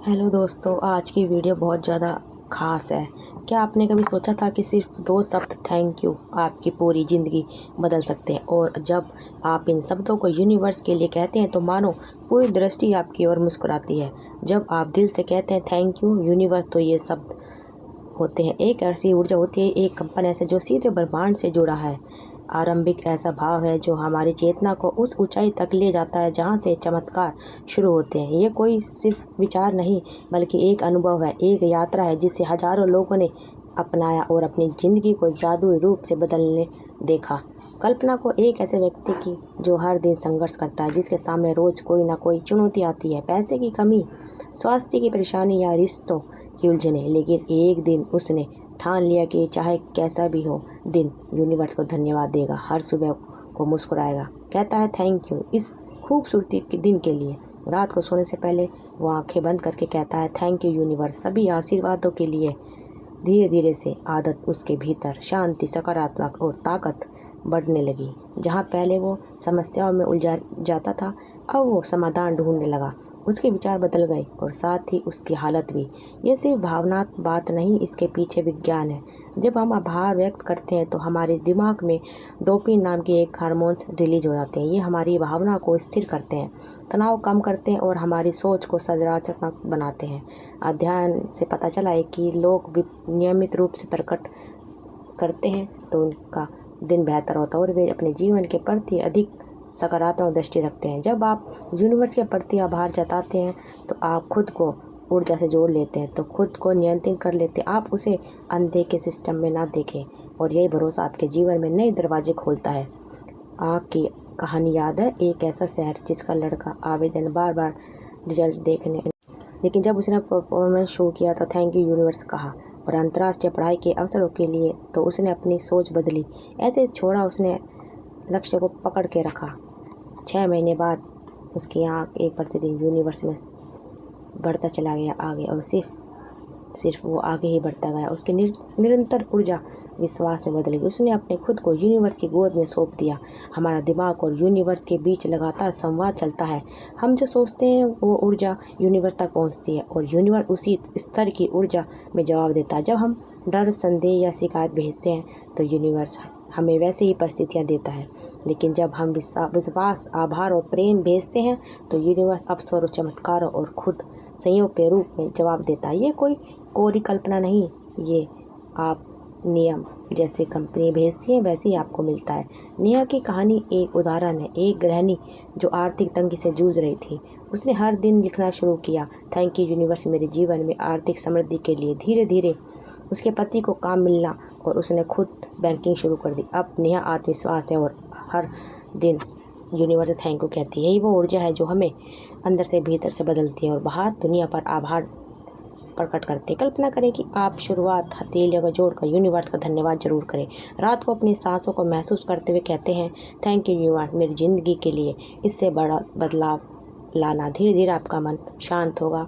Hello दोस्तों, आज की वीडियो बहुत ज़्यादा ख़ास है। क्या आपने कभी सोचा था कि सिर्फ 2 शब्द थैंक यू आपकी पूरी ज़िंदगी बदल सकते हैं? और जब आप इन शब्दों को यूनिवर्स के लिए कहते हैं तो मानो पूरी दृष्टि आपकी ओर मुस्कुराती है। जब आप दिल से कहते हैं थैंक यू यूनिवर्स, तो ये शब्द होते हैं एक ऐसी ऊर्जा होती है, एक कंपन ऐसे जो सीधे ब्रह्मांड से जुड़ा है। आरंभिक ऐसा भाव है जो हमारी चेतना को उस ऊंचाई तक ले जाता है जहां से चमत्कार शुरू होते हैं। ये कोई सिर्फ विचार नहीं, बल्कि एक अनुभव है, एक यात्रा है जिसे हजारों लोगों ने अपनाया और अपनी ज़िंदगी को जादुई रूप से बदलने देखा। कल्पना को एक ऐसे व्यक्ति की जो हर दिन संघर्ष करता है, जिसके सामने रोज़ कोई ना कोई चुनौती आती है, पैसे की कमी, स्वास्थ्य की परेशानी या रिश्तों की उलझने। लेकिन एक दिन उसने ठान लिया कि चाहे कैसा भी हो दिन, यूनिवर्स को धन्यवाद देगा, हर सुबह को मुस्कुराएगा, कहता है थैंक यू इस खूबसूरती के दिन के लिए। रात को सोने से पहले वो आंखें बंद करके कहता है थैंक यू यूनिवर्स सभी आशीर्वादों के लिए। धीरे धीरे से आदत उसके भीतर शांति, सकारात्मक और ताकत बढ़ने लगी। जहाँ पहले वो समस्याओं में उलझा जाता था, अब वो समाधान ढूंढने लगा। उसके विचार बदल गए और साथ ही उसकी हालत भी। ये सिर्फ भावनात्मक बात नहीं, इसके पीछे विज्ञान है। जब हम आभार व्यक्त करते हैं तो हमारे दिमाग में डोपामिन नाम के एक हार्मोन्स रिलीज हो जाते हैं। ये हमारी भावना को स्थिर करते हैं, तनाव कम करते हैं और हमारी सोच को सकारात्मक बनाते हैं। अध्ययन से पता चला है कि लोग नियमित रूप से प्रकट करते हैं तो उनका दिन बेहतर होता है और वे अपने जीवन के प्रति अधिक सकारात्मक दृष्टि रखते हैं। जब आप यूनिवर्स के प्रति आभार जताते हैं तो आप खुद को ऊर्जा से जोड़ लेते हैं, तो खुद को नियंत्रित कर लेते हैं। आप उसे अनदेखे सिस्टम में ना देखें और यही भरोसा आपके जीवन में नए दरवाजे खोलता है। आपकी कहानी याद है, एक ऐसा शहर जिसका लड़का आवेदन बार बार रिजल्ट देखने, लेकिन जब उसने परफॉर्मेंस शुरू किया तो थैंक यू यूनिवर्स कहा और अंतर्राष्ट्रीय पढ़ाई के अवसरों के लिए तो उसने अपनी सोच बदली। ऐसे छोड़ा, उसने लक्ष्य को पकड़ के रखा। 6 महीने बाद उसकी आँख एक प्रतिदिन यूनिवर्स में बढ़ता चला गया आगे, और सिर्फ वो आगे ही बढ़ता गया। उसकी निरंतर ऊर्जा विश्वास में बदल गई। उसने अपने खुद को यूनिवर्स की गोद में सौंप दिया। हमारा दिमाग और यूनिवर्स के बीच लगातार संवाद चलता है। हम जो सोचते हैं वो ऊर्जा यूनिवर्स तक पहुंचती है और यूनिवर्स उसी स्तर की ऊर्जा में जवाब देता है। जब हम डर, संदेह या शिकायत भेजते हैं तो यूनिवर्स हमें वैसे ही परिस्थितियाँ देता है। लेकिन जब हम विश्वास, आभार और प्रेम भेजते हैं तो यूनिवर्स अवसर और चमत्कारों और खुद संयोग के रूप में जवाब देता है। ये कोई कोरी कल्पना नहीं, ये आप नियम जैसे कंपनी भेजती है वैसे ही आपको मिलता है। नेहा की कहानी एक उदाहरण है, एक गृहिणी जो आर्थिक तंगी से जूझ रही थी। उसने हर दिन लिखना शुरू किया, थैंक यू यूनिवर्स मेरे जीवन में आर्थिक समृद्धि के लिए। धीरे धीरे उसके पति को काम मिलना और उसने खुद बैंकिंग शुरू कर दी। अब नेहा आत्मविश्वास है और हर दिन यूनिवर्स थैंक यू कहती है। यही वो ऊर्जा है जो हमें अंदर से भीतर से बदलती है और बाहर दुनिया पर आभार प्रकट करते हैं। कल्पना करें कि आप शुरुआत हथेलियों को जोड़कर यूनिवर्स का धन्यवाद जरूर करें। रात को अपनी सांसों को महसूस करते हुए कहते हैं थैंक यू यूनिवर्स मेरी ज़िंदगी के लिए इससे बड़ा बदलाव लाना। धीरे धीरे आपका मन शांत होगा,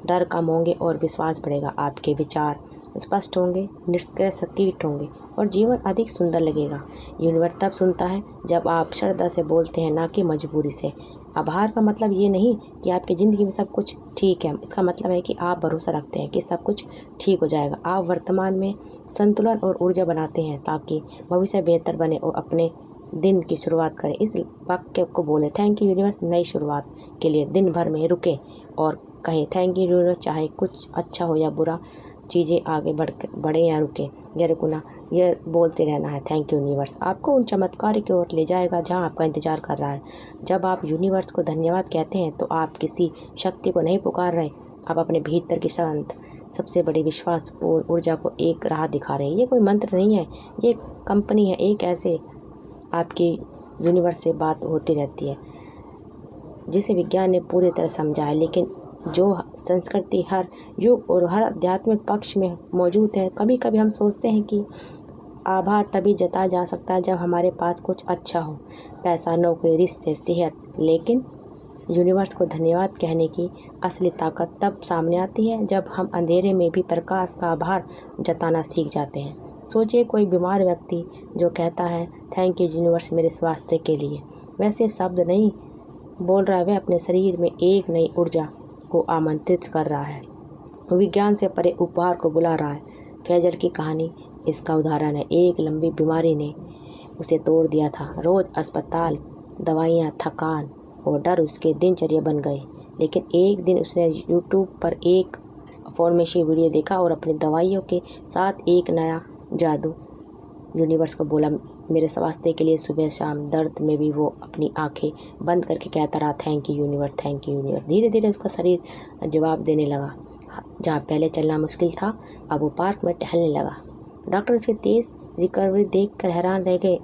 डर कम होंगे और विश्वास बढ़ेगा। आपके विचार स्पष्ट होंगे, निष्क्रिय सटीक होंगे और जीवन अधिक सुंदर लगेगा। यूनिवर्स तब सुनता है जब आप श्रद्धा से बोलते हैं, ना कि मजबूरी से। आभार का मतलब ये नहीं कि आपकी ज़िंदगी में सब कुछ ठीक है, इसका मतलब है कि आप भरोसा रखते हैं कि सब कुछ ठीक हो जाएगा। आप वर्तमान में संतुलन और ऊर्जा बनाते हैं ताकि भविष्य बेहतर बने और अपने दिन की शुरुआत करें। इस वाक्य को बोले, थैंक यू यूनिवर्स नई शुरुआत के लिए। दिन भर में रुके और कहें थैंक यू यूनिवर्स, चाहे कुछ अच्छा हो या बुरा, चीज़ें आगे बढ़े या रुके या रुकना, यह बोलते रहना है थैंक यू यूनिवर्स। आपको उन चमत्कार की ओर ले जाएगा जहां आपका इंतजार कर रहा है। जब आप यूनिवर्स को धन्यवाद कहते हैं तो आप किसी शक्ति को नहीं पुकार रहे, आप अपने भीतर की शांत सबसे बड़ी विश्वासपूर्ण ऊर्जा को एक राह दिखा रहे हैं। ये कोई मंत्र नहीं है, ये कंपनी है, एक ऐसे आपकी यूनिवर्स से बात होती रहती है जिसे विज्ञान ने पूरी तरह समझा है, लेकिन जो संस्कृति हर युग और हर आध्यात्मिक पक्ष में मौजूद है। कभी कभी हम सोचते हैं कि आभार तभी जताया जा सकता है जब हमारे पास कुछ अच्छा हो, पैसा, नौकरी, रिश्ते, सेहत। लेकिन यूनिवर्स को धन्यवाद कहने की असली ताकत तब सामने आती है जब हम अंधेरे में भी प्रकाश का आभार जताना सीख जाते हैं। सोचिए कोई बीमार व्यक्ति जो कहता है थैंक यू यूनिवर्स मेरे स्वास्थ्य के लिए, वह सिर्फ शब्द नहीं बोल रहा है, वह अपने शरीर में एक नई ऊर्जा को आमंत्रित कर रहा है, विज्ञान से परे उपहार को बुला रहा है। फैजल की कहानी इसका उदाहरण है। एक लंबी बीमारी ने उसे तोड़ दिया था। रोज़ अस्पताल, दवाइयाँ, थकान और डर उसके दिनचर्या बन गए। लेकिन एक दिन उसने यूट्यूब पर एक फार्मेसी वीडियो देखा और अपनी दवाइयों के साथ एक नया जादू यूनिवर्स को बोला, मेरे स्वास्थ्य के लिए सुबह शाम। दर्द में भी वो अपनी आंखें बंद करके कहता रहा, thank you universe, thank you universe. धीरे धीरे उसका शरीर जवाब देने लगा। जहाँ पहले चलना मुश्किल था, अब वो पार्क में टहलने लगा। डॉक्टर उसकी तेज़ रिकवरी देखकर हैरान रह गए।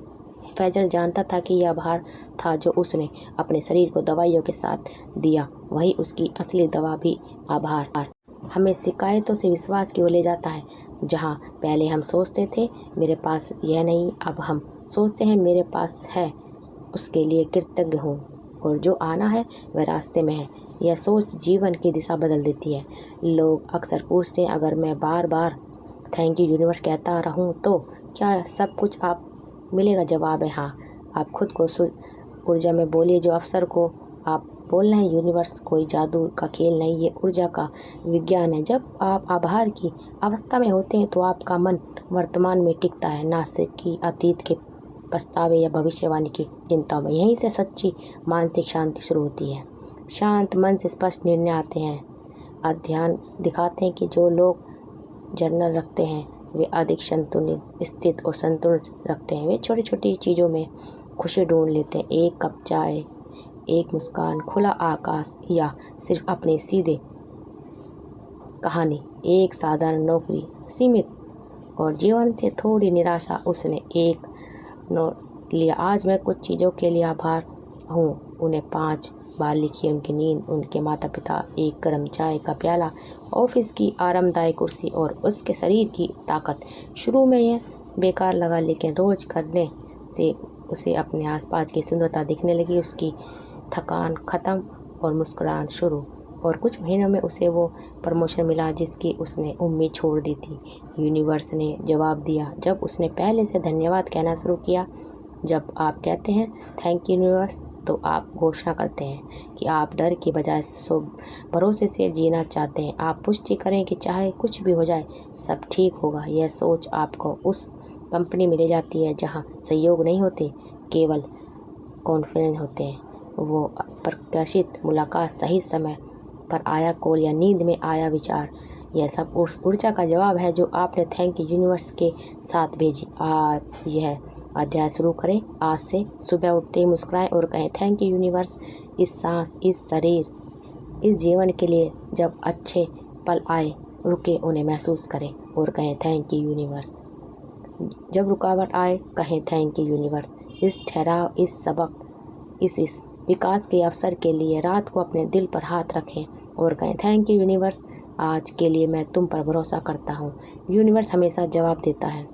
फैजल जानता था कि यह आभार था जो उसने अपने शरीर को दवाइयों के साथ दिया, वही उसकी असली दवा भी आभार। हमें शिकायतों से विश्वास की ओर ले जाता है। जहाँ पहले हम सोचते थे मेरे पास यह नहीं, अब हम सोचते हैं मेरे पास है, उसके लिए कृतज्ञ हूँ, और जो आना है वह रास्ते में है। यह सोच जीवन की दिशा बदल देती है। लोग अक्सर पूछते हैं, अगर मैं बार बार थैंक यू यूनिवर्स कहता रहूँ तो क्या सब कुछ आप मिलेगा? जवाब है हाँ। आप खुद को ऊर्जा में बोलिए जो अवसर को आप बोल रहे हैं। यूनिवर्स कोई जादू का खेल नहीं, ये ऊर्जा का विज्ञान है। जब आप आभार की अवस्था में होते हैं तो आपका मन वर्तमान में टिकता है, ना कि अतीत के पछतावे या भविष्यवाणी की चिंताओं में। यहीं से सच्ची मानसिक शांति शुरू होती है। शांत मन से स्पष्ट निर्णय आते हैं। अध्ययन दिखाते हैं कि जो लोग जर्नल रखते हैं वे अधिक संतुलित, स्थित और संतुलन रखते हैं। वे छोटी छोटी चीज़ों में खुशी ढूंढ लेते हैं। एक कप चाय, एक मुस्कान, खुला आकाश, या सिर्फ अपनी सीधे कहानी। एक साधारण नौकरी, सीमित और जीवन से थोड़ी निराशा। उसने एक नोट लिया, आज मैं कुछ चीज़ों के लिए आभार हूँ। उन्हें 5 बार लिखी। उनकी नींद, उनके माता पिता, एक गर्म चाय का प्याला, ऑफिस की आरामदायक कुर्सी और उसके शरीर की ताकत। शुरू में यह बेकार लगा, लेकिन रोज़ करने से उसे अपने आसपास की सुंदरता दिखने लगी। उसकी थकान खत्म और मुस्कुराहट शुरू। और कुछ महीनों में उसे वो प्रमोशन मिला जिसकी उसने उम्मीद छोड़ दी थी। यूनिवर्स ने जवाब दिया जब उसने पहले से धन्यवाद कहना शुरू किया। जब आप कहते हैं थैंक यू यूनिवर्स, तो आप घोषणा करते हैं कि आप डर की बजाय भरोसे से जीना चाहते हैं। आप पुष्टि करें कि चाहे कुछ भी हो जाए, सब ठीक होगा। यह सोच आपको उस कंपनी में ले जाती है जहां सहयोग नहीं होते, केवल कॉन्फिडेंस होते हैं। वो प्रकाशित मुलाकात, सही समय पर आया कॉल या नींद में आया विचार, यह सब उस ऊर्जा का जवाब है जो आपने थैंक यू यूनिवर्स के साथ भेजी। आप यह अध्याय शुरू करें आज से। सुबह उठते ही मुस्कुराएं और कहें थैंक यू यूनिवर्स, इस सांस, इस शरीर, इस जीवन के लिए। जब अच्छे पल आए, रुके, उन्हें महसूस करें और कहें थैंक यू यूनिवर्स। जब रुकावट आए, कहें थैंक यू यूनिवर्स। इस ठहराव, इस सबक, इस विकास के अवसर के लिए रात को अपने दिल पर हाथ रखें और कहें थैंक यू यूनिवर्स, आज के लिए मैं तुम पर भरोसा करता हूँ। यूनिवर्स हमेशा जवाब देता है,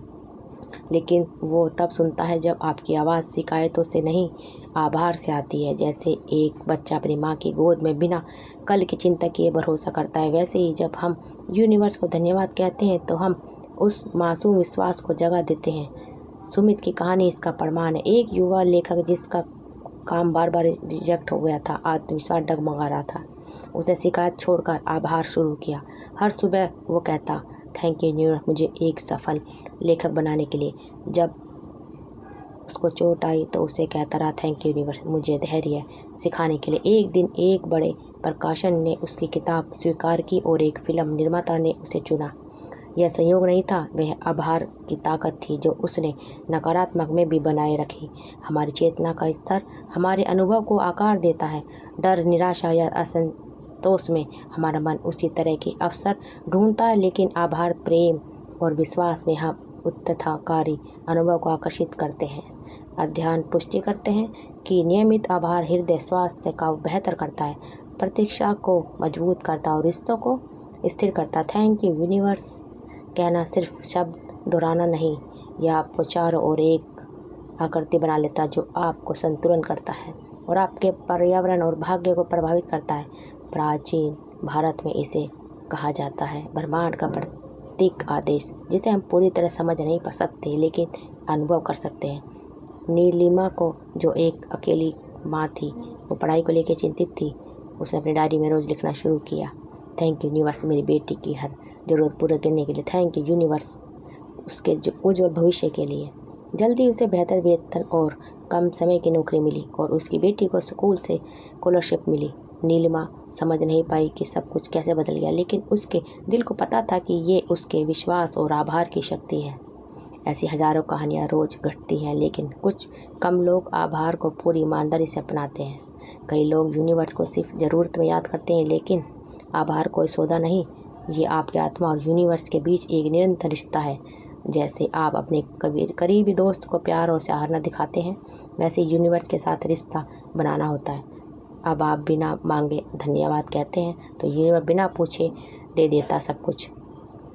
लेकिन वो तब सुनता है जब आपकी आवाज़ शिकायतों से नहीं, आभार से आती है। जैसे एक बच्चा अपनी माँ की गोद में बिना कल की चिंता किए भरोसा करता है, वैसे ही जब हम यूनिवर्स को धन्यवाद कहते हैं तो हम उस मासूम विश्वास को जगह देते हैं। सुमित की कहानी इसका प्रमाण है। एक युवा लेखक जिसका काम बार बार रिजेक्ट हो गया था, आत्मविश्वास डगमगा रहा था। उसने शिकायत छोड़कर आभार शुरू किया। हर सुबह वो कहता थैंक यू यूनिवर्स मुझे एक सफल लेखक बनाने के लिए। जब उसको चोट आई तो उसे कहता रहा थैंक यू यूनिवर्स मुझे धैर्य सिखाने के लिए। एक दिन एक बड़े प्रकाशन ने उसकी किताब स्वीकार की और एक फिल्म निर्माता ने उसे चुना। यह संयोग नहीं था, वह आभार की ताकत थी जो उसने नकारात्मक में भी बनाए रखी। हमारी चेतना का स्तर हमारे अनुभव को आकार देता है। डर, निराशा या असंतोष में हमारा मन उसी तरह के अवसर ढूंढता है, लेकिन आभार, प्रेम और विश्वास में हम उत्तथाकारी अनुभव को आकर्षित करते हैं। अध्ययन पुष्टि करते हैं कि नियमित आभार हृदय स्वास्थ्य का बेहतर करता है, प्रतीक्षा को मजबूत करता है और रिश्तों को स्थिर करता है। थैंक यू यूनिवर्स कहना सिर्फ शब्द दोहराना नहीं, यह आपको चारों ओर एक आकृति बना लेता है जो आपको संतुलन करता है और आपके पर्यावरण और भाग्य को प्रभावित करता है। प्राचीन भारत में इसे कहा जाता है ब्रह्मांड का प्रतीक आदेश, जिसे हम पूरी तरह समझ नहीं पा सकते लेकिन अनुभव कर सकते हैं। नीलिमा को, जो एक अकेली माँ थी, वो पढ़ाई को लेकर चिंतित थी। उसने अपनी डायरी में रोज़ लिखना शुरू किया, थैंक यू यूनिवर्स मेरी बेटी की हर ज़रूरत पूरा करने के लिए, थैंक यू यूनिवर्स उसके उज्जवल भविष्य के लिए। जल्दी उसे बेहतर वेतन और कम समय की नौकरी मिली और उसकी बेटी को स्कूल से स्कॉलरशिप मिली। नीलिमा समझ नहीं पाई कि सब कुछ कैसे बदल गया, लेकिन उसके दिल को पता था कि ये उसके विश्वास और आभार की शक्ति है। ऐसी हज़ारों कहानियाँ रोज़ घटती हैं, लेकिन कुछ कम लोग आभार को पूरी ईमानदारी से अपनाते हैं। कई लोग यूनिवर्स को सिर्फ ज़रूरत में याद करते हैं, लेकिन आभार कोई सौदा नहीं, ये आपकी आत्मा और यूनिवर्स के बीच एक निरंतर रिश्ता है। जैसे आप अपने करीबी दोस्त को प्यार और सराहना दिखाते हैं, वैसे यूनिवर्स के साथ रिश्ता बनाना होता है। अब आप बिना मांगे धन्यवाद कहते हैं तो यूनिवर्स बिना पूछे दे देता सब कुछ,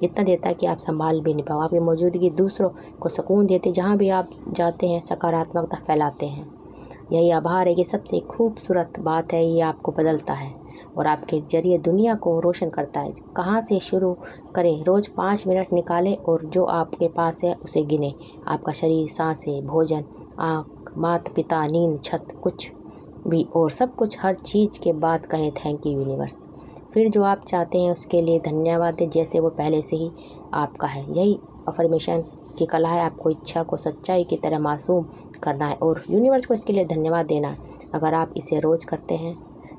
इतना देता है कि आप संभाल भी नहीं पाओ। आपकी मौजूदगी दूसरों को सुकून देती, जहाँ भी आप जाते हैं सकारात्मकता फैलाते हैं। यही आभार है कि सबसे खूबसूरत बात है, ये आपको बदलता है और आपके जरिए दुनिया को रोशन करता है। कहाँ से शुरू करें? रोज़ 5 मिनट निकालें और जो आपके पास है उसे गिनें। आपका शरीर, सांसें, भोजन, आँख, माता पिता, नींद, छत, कुछ भी और सब कुछ, हर चीज़ के बाद कहें थैंक यू यूनिवर्स। फिर जो आप चाहते हैं उसके लिए धन्यवाद दें, जैसे वो पहले से ही आपका है। यही अफर्मेशन की कला है, आपको इच्छा को सच्चाई की तरह मासूम करना है और यूनिवर्स को इसके लिए धन्यवाद देना है। अगर आप इसे रोज़ करते हैं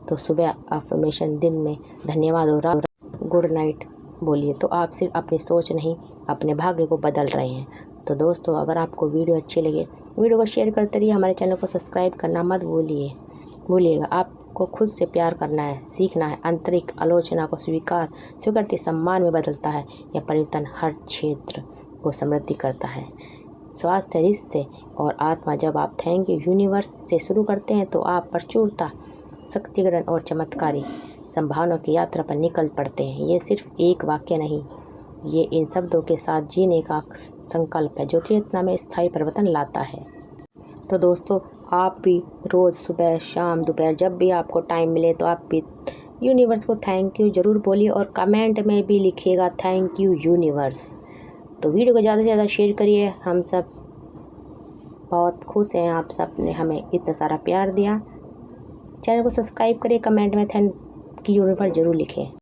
तो सुबह अफर्मेशन, दिन में धन्यवाद और रात गुड नाइट बोलिए, तो आप सिर्फ अपनी सोच नहीं अपने भाग्य को बदल रहे हैं। तो दोस्तों, अगर आपको वीडियो अच्छी लगे, वीडियो को शेयर करते रहिए। हमारे चैनल को सब्सक्राइब करना मत भूलिएगा। आपको खुद से प्यार करना है, सीखना है। आंतरिक आलोचना को स्वीकृति सम्मान में बदलता है। यह परिवर्तन हर क्षेत्र को समृद्धि करता है। स्वास्थ्य, रिश्ते और आत्मा। जब आप थैंक यू यूनिवर्स से शुरू करते हैं तो आप प्रचुरता, शक्तिग्रहण और चमत्कारी संभावनाओं की यात्रा पर निकल पड़ते हैं। ये सिर्फ एक वाक्य नहीं, ये इन शब्दों के साथ जीने का संकल्प है जो चेतना में स्थायी परिवर्तन लाता है। तो दोस्तों, आप भी रोज़ सुबह, शाम, दोपहर, जब भी आपको टाइम मिले तो आप भी यूनिवर्स को थैंक यू ज़रूर बोलिए और कमेंट में भी लिखिएगा थैंक यू यूनिवर्स। तो वीडियो को ज़्यादा से ज़्यादा शेयर करिए। हम सब बहुत खुश हैं, आप सब ने हमें इतना सारा प्यार दिया। चैनल को सब्सक्राइब करिए, कमेंट में थैंक यू यूनिवर्स ज़रूर लिखें।